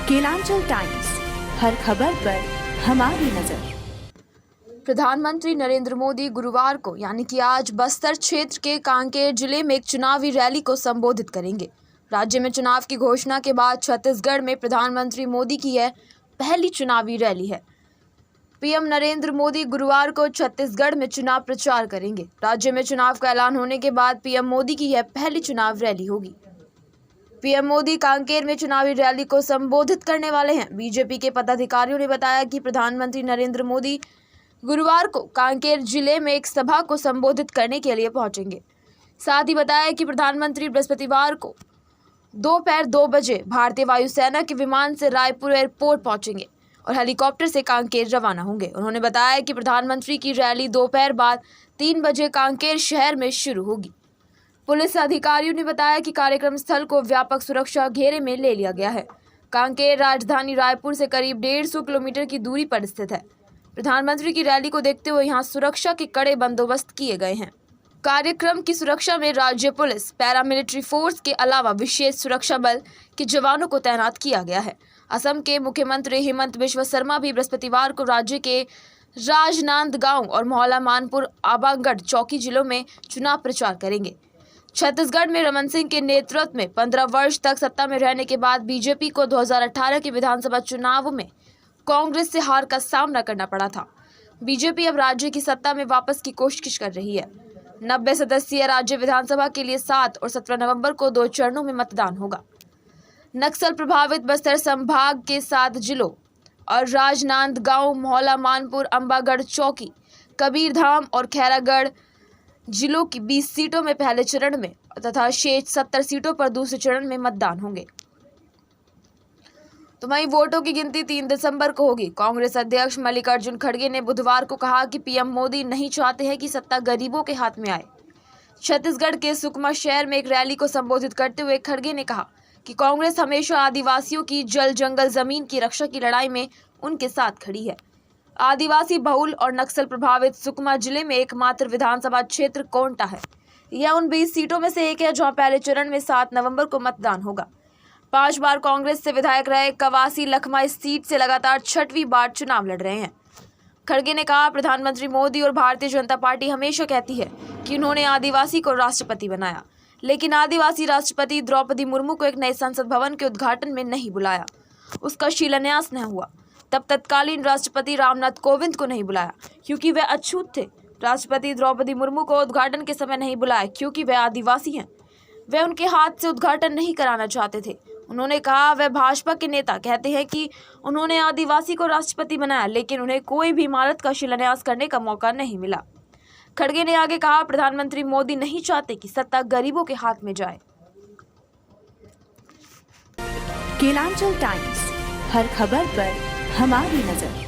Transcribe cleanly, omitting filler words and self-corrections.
Kelanchal times, हर खबर पर हमारी नजर। प्रधानमंत्री नरेंद्र मोदी गुरुवार को यानी कि आज बस्तर क्षेत्र के कांकेर जिले में एक चुनावी रैली को संबोधित करेंगे। राज्य में चुनाव की घोषणा के बाद छत्तीसगढ़ में प्रधानमंत्री मोदी की यह पहली चुनावी रैली है। पीएम नरेंद्र मोदी गुरुवार को छत्तीसगढ़ में चुनाव प्रचार करेंगे। राज्य में चुनाव का ऐलान होने के बाद पीएम मोदी की यह पहली चुनाव रैली होगी। पीएम मोदी कांकेर में चुनावी रैली को संबोधित करने वाले हैं। बीजेपी के पदाधिकारियों ने बताया कि प्रधानमंत्री नरेंद्र मोदी गुरुवार को कांकेर जिले में एक सभा को संबोधित करने के लिए पहुंचेंगे। साथ ही बताया कि प्रधानमंत्री बृहस्पतिवार को दोपहर 2 बजे भारतीय वायुसेना के विमान से रायपुर एयरपोर्ट पहुंचेंगे और हेलीकॉप्टर से कांकेर रवाना होंगे। उन्होंने बताया कि प्रधानमंत्री की रैली दोपहर बाद 3 बजे कांकेर शहर में शुरू होगी। पुलिस अधिकारियों ने बताया कि कार्यक्रम स्थल को व्यापक सुरक्षा घेरे में ले लिया गया है। कांकेर राजधानी रायपुर से करीब 150 किलोमीटर की दूरी पर स्थित है। प्रधानमंत्री की रैली को देखते हुए यहां सुरक्षा के कड़े बंदोबस्त किए गए हैं। कार्यक्रम की सुरक्षा में राज्य पुलिस, पैरामिलिट्री फोर्स के अलावा विशेष सुरक्षा बल के जवानों को तैनात किया गया है। असम के मुख्यमंत्री हेमंत बिस्वा शर्मा भी बृहस्पतिवार को राज्य के राजनांदगांव और मोहला मानपुर आबागढ़ चौकी जिलों में चुनाव प्रचार करेंगे। छत्तीसगढ़ में रमन सिंह के नेतृत्व में 15 वर्ष तक सत्ता में रहने के बाद बीजेपी को 2018 के विधानसभा चुनाव में कांग्रेस से हार का सामना करना पड़ा था। बीजेपी अब राज्य की सत्ता में वापस की कोशिश कर रही है। 90 सदस्यीय राज्य विधानसभा के लिए 7 और 17 नवंबर को 2 चरणों में मतदान होगा। नक्सल प्रभावित बस्तर संभाग के 7 जिलों और राजनांदगांव, मोहला मानपुर, अंबागढ़ चौकी, कबीरधाम और खैरागढ़ जिलों की 20 सीटों में पहले चरण में तथा शेष 70 सीटों पर दूसरे चरण में मतदान होंगे। तो वहीं वोटों की गिनती 3 दिसंबर को होगी। कांग्रेस अध्यक्ष मल्लिकार्जुन खड़गे ने बुधवार को कहा कि पीएम मोदी नहीं चाहते हैं कि सत्ता गरीबों के हाथ में आए। छत्तीसगढ़ के सुकमा शहर में एक रैली को संबोधित करते हुए खड़गे ने कहा कि कांग्रेस हमेशा आदिवासियों की जल, जंगल, जमीन की रक्षा की लड़ाई में उनके साथ खड़ी है। आदिवासी बहुल और नक्सल प्रभावित सुकमा जिले में एकमात्र विधानसभा क्षेत्र कोंटा है। यह उन 20 सीटों में से एक है जहां पहले चरण में 7 नवंबर को मतदान होगा। 5 बार कांग्रेस से विधायक रहे कवासी लखमा इस सीट से लगातार 6वीं बार चुनाव लड़ रहे हैं। खड़गे ने कहा, प्रधानमंत्री मोदी और भारतीय जनता पार्टी हमेशा कहती है कि उन्होंने आदिवासी को राष्ट्रपति बनाया, लेकिन आदिवासी राष्ट्रपति द्रौपदी मुर्मू को एक नए संसद भवन के उद्घाटन में नहीं बुलाया, उसका शिलान्यास न हुआ। तब तत्कालीन राष्ट्रपति रामनाथ कोविंद को नहीं बुलाया क्योंकि वे अछूत थे। राष्ट्रपति द्रौपदी मुर्मू को उद्घाटन के समय नहीं बुलाया क्योंकि वे आदिवासी हैं। वे उनके हाथ से उद्घाटन नहीं कराना चाहते थे। उन्होंने कहा, वे भाजपा के नेता कहते हैं कि उन्होंने आदिवासी को राष्ट्रपति बनाया, लेकिन उन्हें कोई भी इमारत का शिलान्यास करने का मौका नहीं मिला। खड़गे ने आगे कहा, प्रधानमंत्री मोदी नहीं चाहते कि सत्ता गरीबों के हाथ में जाए। केलांचल टाइम्स, हर खबर पर हमारी नजर।